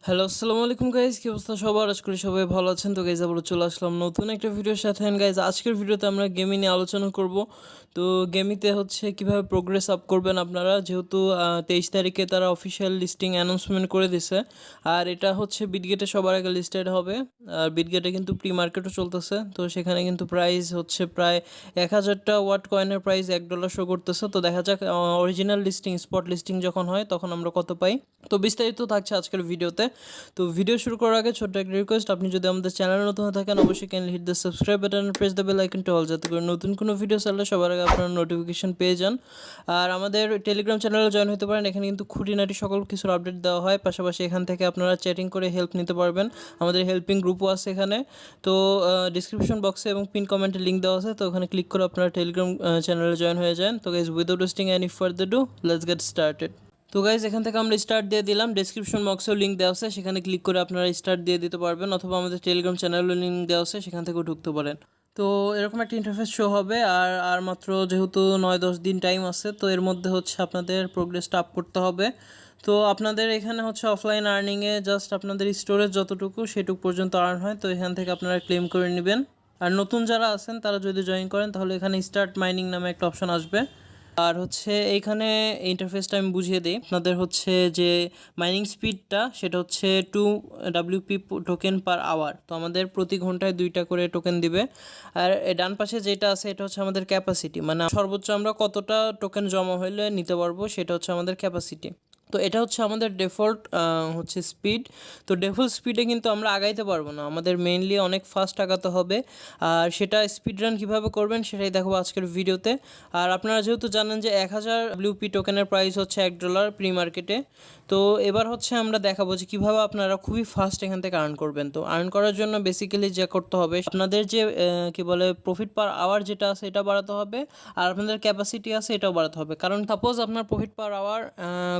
Hello, আসসালামু আলাইকুম guys, কি অবস্থা সবার? আশা করি সবাই ভালো আছেন। তো গাইজ আবারও চলে আসলাম নতুন একটা ভিডিওর সাথে। অ্যান্ড গাইজ আজকের ভিডিওতে আমরা গেমিং নিয়ে আলোচনা করব। তো গেমিতে হচ্ছে কিভাবে প্রোগ্রেস আপ করবেন আপনারা, যেহেতু 23 তারিখে তারা অফিসিয়াল লিস্টিং অ্যানাউন্সমেন্ট করে দিছে। আর এটা হচ্ছে বিটগেটে সবার আগে লিস্টেড হবে। আর বিটগেটে কিন্তু প্রি মার্কেটও চলতেছে, তো সেখানে কিন্তু প্রাইস হচ্ছে প্রায় 1000টা ওয়াট কয়েনের প্রাইস $1 শো করতেছে। তো দেখা যাক অরিজিনাল লিস্টিং স্পট লিস্টিং যখন হয় তখন আমরা কত পাই। তো বিস্তারিত থাকছে আজকের ভিডিওতে। তো ভিডিও শুরু করার আগে ছোট্ট একটা রিকোয়েস্ট, আপনি যদি আমাদের চ্যানেলে নতুন হয়ে থাকেন অবশ্যই can hit the subscribe button, press the bell icon to all, যাতে করে নতুন কোনো ভিডিও চাইলে সবার আগে আপনারা নোটিফিকেশন পেয়ে যান। আর আমাদের টেলিগ্রাম চ্যানেলে জয়েন হতে পারেন, এখানে কিন্তু খুঁটিনাটি সকল কিছুর আপডেট দেওয়া হয়। পাশাপাশি এখান থেকে আপনারা চ্যাটিং করে হেল্প নিতে পারবেন। আমাদের হেল্পিং গ্রুপও আছে এখানে। তো ডিসক্রিপশন বক্সে এবং পিন কমেন্টে লিঙ্ক দেওয়া আছে, তো ওখানে ক্লিক করে আপনারা টেলিগ্রাম চ্যানেলে জয়েন হয়ে যান। তো guys without wasting any further do, let's get started. তো গাইজ এখান থেকে আমরা স্টার্ট দিয়ে দিলাম। ডেসক্রিপশন বক্সেও লিঙ্ক দেওয়া আছে, সেখানে ক্লিক করে আপনারা স্টার্ট দিয়ে দিতে পারবেন, অথবা আমাদের টেলিগ্রাম চ্যানেলেও লিঙ্ক দেওয়া আছে, সেখান থেকেও ঢুকতে পারেন। তো এরকম একটা ইন্টারফেস শো হবে। আর মাত্র যেহেতু 9-10 দিন টাইম আছে, তো এর মধ্যে হচ্ছে আপনাদের প্রোগ্রেসটা আপ করতে হবে। তো আপনাদের এখানে হচ্ছে অফলাইন আর্নিংয়ে জাস্ট আপনাদের স্টোরেজ যতটুকু সেটুকু পর্যন্ত আর্ন হয়, তো এখান থেকে আপনারা ক্লেম করে নেবেন। আর নতুন যারা আছেন তারা যদি জয়েন করেন তাহলে এখানে স্টার্ট মাইনিং নামে একটা অপশন আসবে। আর হচ্ছে এইখানে ইন্টারফেসটা আমি বুঝিয়ে দিই আপনাদের। হচ্ছে যে মাইনিং স্পিডটা সেটা হচ্ছে 2 WP টোকেন পার আওয়ার। তো আমাদের প্রতি ঘন্টায় 2টা করে টোকেন দিবে। আর ডান পাশে যেটা আছে এটা হচ্ছে আমাদের ক্যাপাসিটি, মানে সর্বোচ্চ আমরা কতটা টোকেন জমা হলে নিতে পারবো, সেটা হচ্ছে আমাদের ক্যাপাসিটি। তো এটা হচ্ছে আমাদের ডিফল্ট হচ্ছে স্পিড। তো ডিফল্ট স্পিডে কিন্তু আমরা আগাইতে পারবো না, আমাদের মেইনলি অনেক ফাস্ট আগাতে হবে। আর সেটা স্পিড রান কীভাবে করবেন সেটাই দেখাবো আজকের ভিডিওতে। আর আপনারা যেহেতু জানেন যে 1000 WP টোকেনের প্রাইস হচ্ছে $1 প্রি মার্কেটে। তো এবার হচ্ছে আমরা দেখাবো যে কীভাবে আপনারা খুবই ফাস্ট এখান থেকে আর্ন করবেন। তো আর্ন করার জন্য বেসিক্যালি যে করতে হবে, আপনাদের যে কী বলে প্রফিট পার আওয়ার যেটা আছে এটা বাড়াতে হবে। আর আপনাদের ক্যাপাসিটি আছে এটাও বাড়াতে হবে। কারণ সাপোজ আপনার প্রফিট পার আওয়ার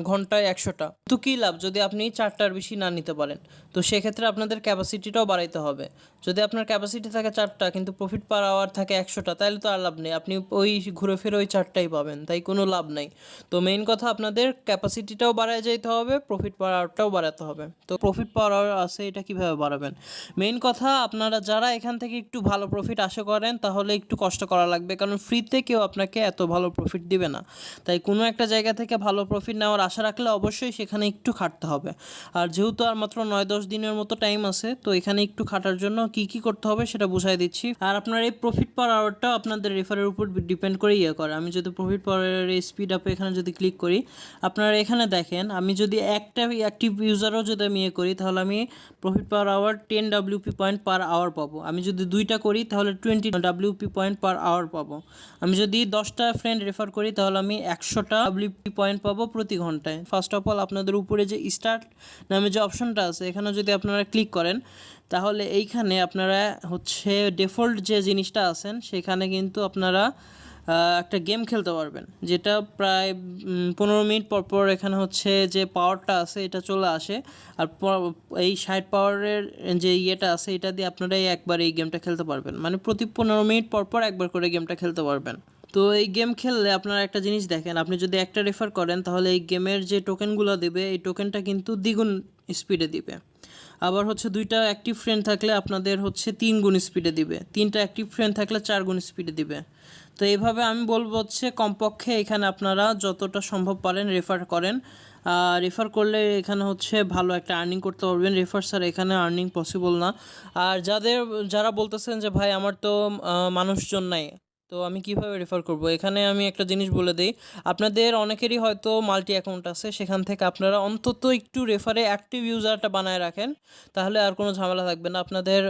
ঘন্টায় 100টা, তো কী লাভ যদি আপনি 4টার বেশি না নিতে পারেন। তো সেক্ষেত্রে আপনাদের ক্যাপাসিটিটাও বাড়াইতে হবে। যদি আপনার ক্যাপাসিটি থাকে 4টা কিন্তু প্রফিট পার আওয়ার থাকে 100টা, তাহলে তো আর লাভ নেই, আপনি ওই ঘুরে ফিরে ওই 4টাই পাবেন, তাই কোনো লাভ নাই। তো মেইন কথা আপনাদের ক্যাপাসিটিটাও বাড়ায় যেতে হবে, প্রফিট পার আওয়ারটাও বাড়াতে হবে। তো প্রফিট পার আওয়ার আছে এটা কীভাবে বাড়াবেন, মেইন কথা আপনারা যারা এখান থেকে একটু ভালো প্রফিট আশা করেন তাহলে একটু কষ্ট করা লাগবে, কারণ ফ্রিতে কেউ আপনাকে এত ভালো প্রফিট দিবে না। তাই কোনো একটা জায়গা থেকে ভালো প্রফিট নেওয়ার আশা রাখলে অবশ্যই সেখানে একটু খাটতে হবে। আর যেহেতু আর মাত্র 9-10 দিনের মতো টাইম আছে, তো এখানে একটু খাটার জন্য কি কি করতে হবে সেটা বুঝাই দিচ্ছি। আর আপনার এই প্রফিট পার আওয়ারটাও আপনাদের রেফারের উপর ডিপেন্ড করে করে। আমি যদি প্রফিট পার আওয়ারের স্পিড আপে এখানে যদি ক্লিক করি, আপনারা এখানে দেখেন আমি যদি একটা অ্যাক্টিভ ইউজারও যদি আমি করি তাহলে আমি profit per hour 10 WP point per hour পাবো। আমি যদি 2টা করি তাহলে 20 WP পয়েন্ট পার আওয়ার পাবো। আমি যদি 10টা ফ্রেন্ড রেফার করি তাহলে আমি 100টা WP পয়েন্ট পাবো প্রতি ঘন্টায়। ফার্স্ট অফ অল আপনাদের উপরে যে স্টার্ট নামে যে অপশনটা আছে এখানে যদি আপনারা ক্লিক করেন তাহলে এইখানে আপনারা হচ্ছে ডিফল্ট যে জিনিসটা আছেন সেখানে কিন্তু আপনারা একটা গেম খেলতে পারবেন, যেটা প্রায় 15 মিনিট পর পর এখানে হচ্ছে যে পাওয়ারটা আছে এটা চলে আসে। আর এই 60 পাওয়ারের যে ইয়েটা আছে এটা দিয়ে আপনারা একবার এই গেমটা খেলতে পারবেন, মানে প্রতি 15 মিনিট পর পর একবার করে গেমটা খেলতে পারবেন। তো এই গেম খেললে আপনারা একটা জিনিস দেখেন, আপনি যদি একটা রেফার করেন তাহলে এই গেমের যে টোকেনগুলো দেবে এই টোকেনটা কিন্তু দ্বিগুণ স্পিডে দিবে। আবার হচ্ছে 2টা অ্যাক্টিভ ফ্রেন্ড থাকলে আপনাদের হচ্ছে 3 গুণ স্পিডে দিবে, 3টা অ্যাক্টিভ ফ্রেন্ড থাকলে 4 গুণ স্পিডে দিবে। তো এইভাবে আমি বলবো হচ্ছে কমপক্ষে এখানে আপনারা যতটা সম্ভব পারেন রেফার করেন। রেফার করলে এখানে হচ্ছে ভালো একটা আর্নিং করতে পারবেন, রেফার ছাড়া এখানে আর্নিং পসিবল না। আর যারা বলতেছেন যে ভাই আমার তো মানুষজন নাই, তো আমি কিভাবে রেফার করব, এখানে আমি একটা জিনিস বলে দিই। আপনাদের অনেকেরই হয়তো মাল্টি অ্যাকাউন্ট আছে, সেখান থেকে আপনারা অন্তত একটু রেফারে অ্যাক্টিভ ইউজারটা বানায় রাখেন, তাহলে আর কোনো ঝামেলা থাকবে না। আপনাদের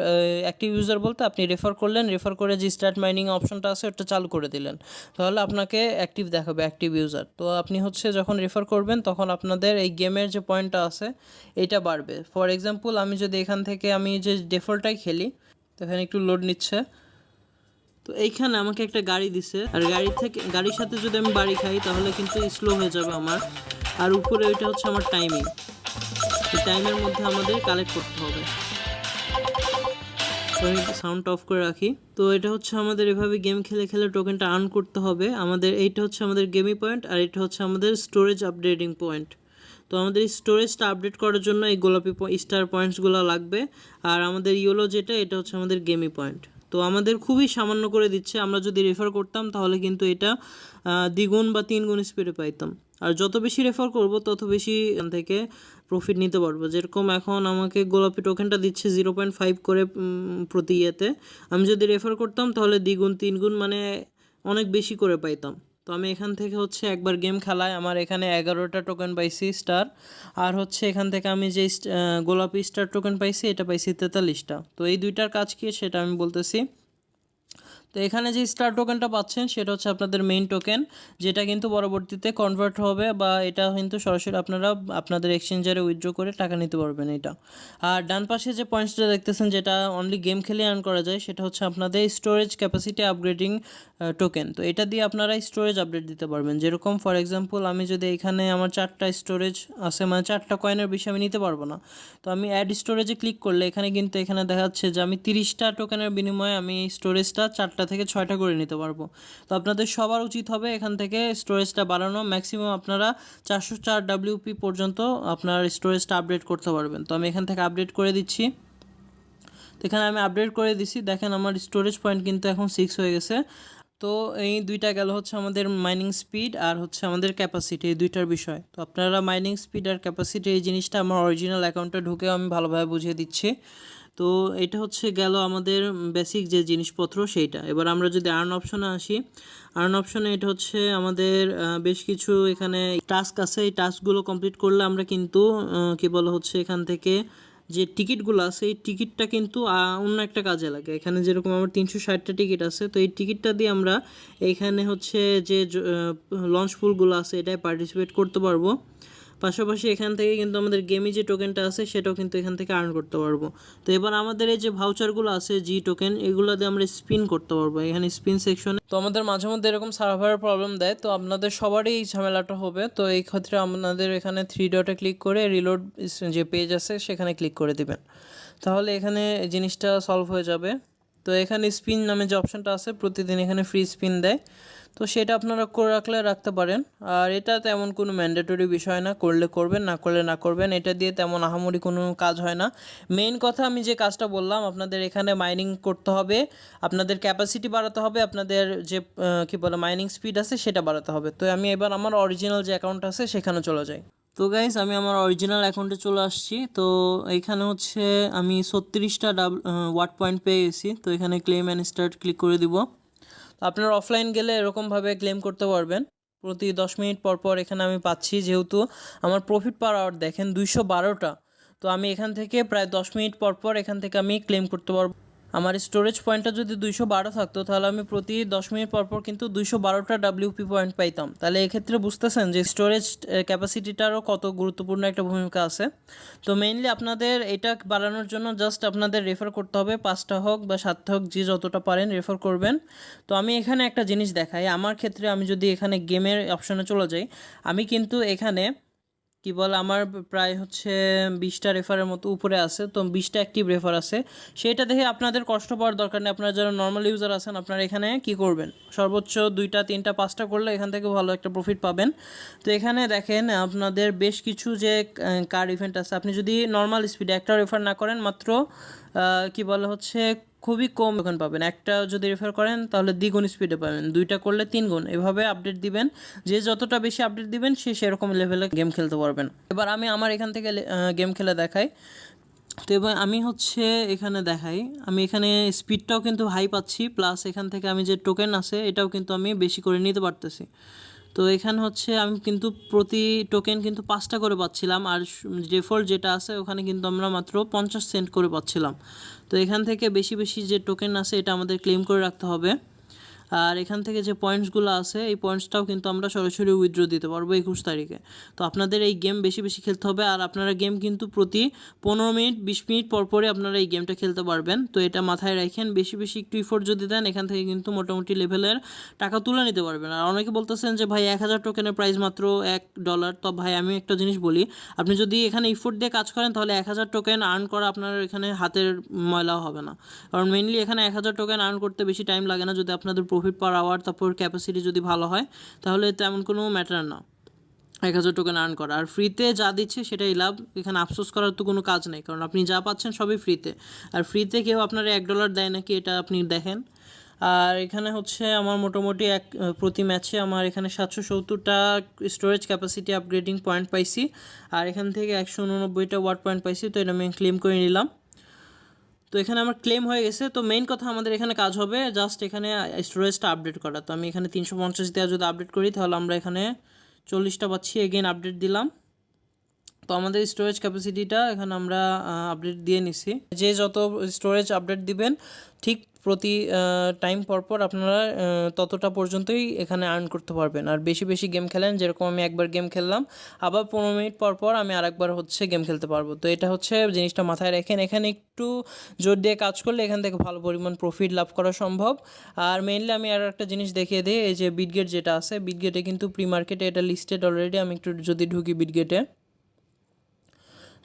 অ্যাক্টিভ ইউজার বলতে আপনি রেফার করলেন, রেফার করে যে স্টার্ট মাইনিং অপশনটা আছে ওটা চালু করে দিলেন, তাহলে আপনাকে অ্যাক্টিভ দেখাবে অ্যাক্টিভ ইউজার। তো আপনি হচ্ছে যখন রেফার করবেন তখন আপনাদের এই গেমের যে পয়েন্টটা আছে এটা বাড়বে। ফর এক্সাম্পল আমি যদি এখান থেকে আমি যে ডিফল্টটাই খেলি, তো এখানে একটু লোড নিচ্ছে। তো এইখানে আমাকে একটা গাড়ি দিছে, আর গাড়ির সাথে যদি আমি বাড়ি খাই তাহলে কিন্তু স্লো হয়ে যাবে আমার। আর উপরে ওইটা হচ্ছে আমার টাইমিং, এই টাইমের মধ্যে আমাদের কালেক্ট করতে হবে। তো আমি সাউন্ড অফ করে রাখি। তো এটা হচ্ছে আমাদের এভাবে গেম খেলে খেলে টোকেনটা আর্ন করতে হবে আমাদের। এইটা হচ্ছে আমাদের গেমিং পয়েন্ট, আর এটা হচ্ছে আমাদের স্টোরেজ আপডেটিং পয়েন্ট। তো আমাদের স্টোরেজটা আপডেট করার জন্য এই গোলাপি স্টার পয়েন্টসগুলো লাগবে। আর আমাদের ইয়েলো যেটা, এটা হচ্ছে আমাদের গেমি পয়েন্ট। তো আমাদের খুবই সামান্য করে দিচ্ছে, আমরা যদি রেফার করতাম তাহলে কিন্তু এটা দ্বিগুণ বা তিনগুণ স্পিডে পাইতাম। আর যত বেশি রেফার করব তত বেশি এখান থেকে প্রফিট নিতে পারবো। যেরকম এখন আমাকে গোলাপি টোকেনটা দিচ্ছে 0.5 করে প্রতি ইয়েতে, আমি যদি রেফার করতাম তাহলে দ্বিগুণ তিনগুণ মানে অনেক বেশি করে পাইতাম। তো আমি এখান থেকে হচ্ছে একবার গেম খেলায় আমার এখানে 11টা টোকেন পাইছি স্টার, আর হচ্ছে এখান থেকে আমি যে গোলাপি স্টার টোকেন পাইছি এটা পাইছি 43টা। তো এই দুইটার কাজ কি সেটা আমি বলতেছি। তো এখানে যে স্টার টোকেনটা পাচ্ছেন সেটা হচ্ছে আপনাদের মেইন টোকেন, যেটা কিন্তু পরবর্তীতে কনভার্ট হবে বা এটা কিন্তু সরাসরি আপনারা আপনাদের এক্সচেঞ্জারে উইথড্র করে টাকা নিতে পারবেন এটা। আর ডান পাশে যে পয়েন্টসটা দেখতেছেন যেটা অনলি গেম খেলে আর্ন করা যায়, সেটা হচ্ছে আপনাদের স্টোরেজ ক্যাপাসিটি আপগ্রেডিং টোকেন। তো এটা দিয়ে আপনারা স্টোরেজ আপডেট দিতে পারবেন। যেরকম ফর এক্সাম্পল আমি যদি এখানে আমার 4টা স্টোরেজ আছে, মানে 4টা কয়েনের বেশি আমি নিতে পারবো না, তো আমি অ্যাড স্টোরেজে ক্লিক করলে এখানে কিন্তু এখানে দেখাচ্ছে যে আমি 30টা টোকেনের বিনিময়ে আমি স্টোরেজটা 4টা থেকে 6টা করে নিতে পারবো। তো আপনাদের সবার উচিত হবে এখান থেকে স্টোরেজটা বাড়ানো। ম্যাক্সিমাম আপনারা 404 WP পর্যন্ত আপনার স্টোরেজটা আপডেট করতে পারবেন। তো আমি এখান থেকে আপডেট করে দিচ্ছি। তো এখানে আমি আপডেট করে দিচ্ছি, দেখেন আমার স্টোরেজ পয়েন্ট কিন্তু এখন 6 হয়ে গেছে। তো এই দুইটা গেল হচ্ছে আমাদের মাইনিং স্পিড আর হচ্ছে আমাদের ক্যাপাসিটি, এই দুইটার বিষয়। তো আপনারা মাইনিং স্পিড আর ক্যাপাসিটি এই জিনিসটা আমার অরিজিনাল অ্যাকাউন্টে ঢুকেও আমি ভালোভাবে বুঝিয়ে দিচ্ছি। তো এটা হচ্ছে গেল আমাদের বেসিক যে জিনিসপত্র সেইটা। এবার আমরা যদি আর্ন অপশনে আসি, আর্ন অপশনে এটা হচ্ছে আমাদের বেশ কিছু এখানে টাস্ক আছে। এই টাস্কগুলো কমপ্লিট করলে আমরা কিন্তু কী বলা হচ্ছে এখান থেকে যে টিকিটগুলো আছে এই টিকিটটা কিন্তু অন্য একটা কাজে লাগে। এখানে যেরকম আমার 360টা টিকিট আছে, তো এই টিকিটটা দিয়ে আমরা এইখানে হচ্ছে যে লঞ্চ পুলগুলো আছে এটাই পার্টিসিপেট করতে পারবো। পাশাপাশি এখান থেকে কিন্তু আমাদের গেমি যে টোকেনটা আছে সেটাও কিন্তু এখান থেকে আর্ন করতে পারবো। তো এবার আমাদের এই যে ভাউচারগুলো আছে জি টোকেন, এগুলো দিয়ে আমরা স্পিন করতে পারবো এখানে স্পিন সেকশনে। তো আমাদের মাঝে মধ্যে এরকম সার্ভারের প্রবলেম দেয়, তো আপনাদের সবারই এই ঝামেলাটা হবে। তো এই ক্ষেত্রে আপনাদের এখানে 3 ডটে ক্লিক করে রিলোড যে পেজ আছে সেখানে ক্লিক করে দিবেন, তাহলে এখানে জিনিসটা সলভ হয়ে যাবে। তো এখানে স্পিন নামে যে অপশানটা আছে, প্রতিদিন এখানে ফ্রি স্পিন দেয়, তো সেটা আপনারা করে রাখলে রাখতে পারেন। আর এটা তেমন কোনো ম্যান্ডেটরি বিষয় না, করলে করবেন না করলে না করবেন, এটা দিয়ে তেমন আহামরি কোনো কাজ হয় না। মেইন কথা আমি যে কাজটা বললাম, আপনাদের এখানে মাইনিং করতে হবে, আপনাদের ক্যাপাসিটি বাড়াতে হবে, আপনাদের যে কী বলে মাইনিং স্পিড আছে সেটা বাড়াতে হবে। তো আমি এবার আমার অরিজিনাল যে অ্যাকাউন্ট আছে সেখানে চলে যাই। তো গাইস আমি আমার অরিজিনাল অ্যাকাউন্টে চলে আসছি। তো এইখানে হচ্ছে আমি 36টা ওয়াট পয়েন্ট পেয়ে গেছি। তো এখানে ক্লেম অ্যান্ড স্টার্ট ক্লিক করে দিব। তো আপনারা অফলাইন গেলে এরকমভাবে ক্লেম করতে পারবেন। প্রতি 10 মিনিট পর পর এখানে আমি পাচ্ছি, যেহেতু আমার প্রফিট পার আওয়ার দেখেন 212টা। তো আমি এখান থেকে প্রায় 10 মিনিট পর পর এখান থেকে আমি ক্লেম করতে পারবো। আমার স্টোরেজ পয়েন্টটা যদি 212 থাকতো তাহলে আমি প্রতি 10 মিনিট পর পর কিন্তু 212টা WP পয়েন্ট পাইতাম। তাহলে এক্ষেত্রে বুঝতেছেন যে স্টোরেজ ক্যাপাসিটিটারও কত গুরুত্বপূর্ণ একটা ভূমিকা আছে। তো মেইনলি আপনাদের এটা বাড়ানোর জন্য জাস্ট আপনাদের রেফার করতে হবে, 5টা হোক বা 7টা হোক, যে যতটা পারেন রেফার করবেন। তো আমি এখানে একটা জিনিস দেখাই, আমার ক্ষেত্রে আমি যদি এখানে গেমের অপশনে চলে যাই, আমি কিন্তু এখানে কি বলে আমার প্রায় হচ্ছে 20টা রেফারের মতো উপরে আছে। তো 20টা অ্যাক্টিভ রেফার আছে, সেটা দেখে আপনাদের কষ্ট পাওয়ার দরকার নেই। আপনারা যারা নর্মাল ইউজার আছেন আপনারা এখানে কি করবেন, সর্বোচ্চ 2টা 3টা 5টা করলে এখান থেকে ভালো একটা প্রফিট পাবেন। তো এখানে দেখেন আপনাদের বেশ কিছু যে কার ইভেন্ট আছে, আপনি যদি নর্মাল স্পিডে একটা রেফার না করেন, মাত্র কি বলে হচ্ছে খুবই কম টোকেন পাবেন। একটা যদি রেফার করেন তাহলে দ্বিগুণ স্পিডে পাবেন, 2টা করলে 3 গুণ, এভাবে আপডেট দিবেন। যে যতটা বেশি আপডেট দিবেন সে সেরকম লেভেলে গেম খেলতে পারবেন। এবার আমি আমার এখান থেকে গেম খেলে দেখাই। তো এবার আমি হচ্ছে এখানে দেখাই, আমি এখানে স্পিডটাও কিন্তু হাই পাচ্ছি, প্লাস এখান থেকে আমি যে টোকেন আছে এটাও কিন্তু আমি বেশি করে নিতে পারতেছি। তো এখানে হচ্ছে আমি কিন্তু প্রতি টোকেন কিন্তু 5টা করে পাচ্ছিলাম, আর ডিফল্ট যেটা আছে ওখানে কিন্তু আমরা মাত্র 50 সেন্ট করে পাচ্ছিলাম। তো এখান থেকে বেশি বেশি যে টোকেন আছে এটা আমাদের ক্লেম করে রাখতে হবে। আর এখান থেকে যে পয়েন্টসগুলো আছে এই পয়েন্টসটাও কিন্তু আমরা সরাসরি উইথড্র দিতে পারবো 21 তারিখে। তো আপনাদের এই গেম বেশি বেশি খেলতে হবে, আর আপনারা গেম কিন্তু প্রতি 15 মিনিট 20 মিনিট পর পরে আপনারা এই গেমটা খেলতে পারবেন। তো এটা মাথায় রাখেন, বেশি বেশি একটু ইফোর্ট যদি দেন এখান থেকে কিন্তু মোটামুটি লেভেলের টাকা তুলে নিতে পারবেন। আর অনেকে বলতেছেন যে ভাই 1000 টোকেনের প্রাইস মাত্র $1। তো ভাই আমি একটা জিনিস বলি, আপনি যদি এখানে ইফোর্ট দিয়ে কাজ করেন তাহলে 1000 টোকেন আর্ন করা আপনার এখানে হাতের ময়লাও হবে না। কারণ মেইনলি এখানে 1000 টোকেন আর্ন করতে বেশি টাইম লাগে না, যদি আপনাদের প্রফিট পার আওয়ার তারপর ক্যাপাসিটি যদি ভালো হয় তাহলে তেমন কোনো ম্যাটার না। 1000 টোকেন আর্ন করা। আর ফ্রিতে যা দিচ্ছে সেটাই লাভ, এখানে আফসোস করার তো কোনো কাজ নেই, কারণ আপনি যা পাচ্ছেন সবই ফ্রিতে। আর ফ্রিতে কেউ আপনারা $1 দেয় নাকি এটা আপনি দেখেন। আর এখানে হচ্ছে আমার মোটামুটি প্রতি ম্যাচে আমার এখানে 770টা স্টোরেজ ক্যাপাসিটি আপগ্রেডিং পয়েন্ট পাইছি, আর এখান থেকে 189টা ওয়ার্ড পয়েন্ট পাইছি। তো এটা আমি ক্লেম করে নিলাম। তো এখানে আমার ক্লেম হয়ে গেছে। তো মেইন কথা আমাদের এখানে কাজ হবে জাস্ট এখানে স্টোরেজটা আপডেট করা। তো আমি এখানে 350 দিয়ে যদি আপডেট করি তাহলে আমরা এখানে 40টা পাচ্ছি। এগেইন আপডেট দিলাম। তো আমাদের স্টোরেজ ক্যাপাসিটিটা এখানে আমরা আপডেট দিয়ে নিছি। যে যত স্টোরেজ আপডেট দিবেন ঠিক প্রতি টাইম পরপর আপনারা ততটা পর্যন্তই এখানে আর্ন করতে পারবেন। আর বেশি বেশি গেম খেলেন, যেরকম আমি একবার গেম খেললাম, আবার 15 মিনিট পর পর আমি আরেকবার হচ্ছে গেম খেলতে পারবো। তো এটা হচ্ছে জিনিসটা মাথায় রাখেন। এখানে একটু জোর দিয়ে কাজ করলে এখান থেকে ভালো পরিমাণ প্রফিট লাভ করা সম্ভব। আর মেইনলি আমি আর একটা জিনিস দেখিয়ে দিই, এই যে বিটগেট যেটা আছে, বিটগেটে কিন্তু প্রি মার্কেটে এটা লিস্টেড অলরেডি। আমি একটু যদি ঢুকি বিটগেটে,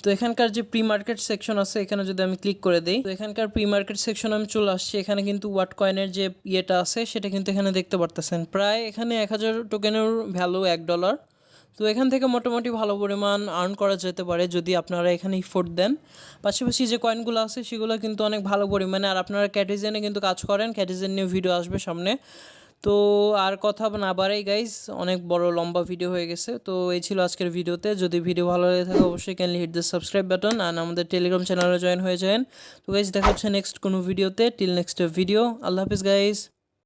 তো এখানকার যে প্রি মার্কেট সেকশন আছে এখানে যদি আমি ক্লিক করে দিই, তো এখানকার প্রি মার্কেট সেকশন আমি চলে আসছি। এখানে কিন্তু ওয়াট কয়েনের যে ইয়েটা আছে সেটা কিন্তু এখানে দেখতে পারতেছেন। প্রায় এখানে 1000 টোকেনের ভ্যালু $1। তো এখান থেকে মোটামুটি ভালো পরিমাণ আর্ন করা যেতে পারে যদি আপনারা এখানে ইফোর্ট দেন। পাশাপাশি যে কয়েনগুলো আছে সেগুলো কিন্তু অনেক ভালো পরিমাণে। আর আপনারা ক্যাটিজেনে কিন্তু কাজ করেন, ক্যাটিজেন নিয়ে ভিডিও আসবে সামনে। তো আর কথা না বাড়াই গাইজ, অনেক বড় লম্বা ভিডিও হয়ে গেছে। তো এই ছিল আজকের ভিডিওতে। যদি ভিডিও ভালো লেগে থাকে অবশ্যই ক্যানলি হিট দ্য সাবস্ক্রাইব বাটন, আর আমাদের টেলিগ্রাম চ্যানেলে জয়েন হয়ে যান। তো গাইজ দেখা হচ্ছে নেক্সট কোনো ভিডিওতে। টিল নেক্সট ভিডিও, আল্লাহ হাফিজ গাইজ।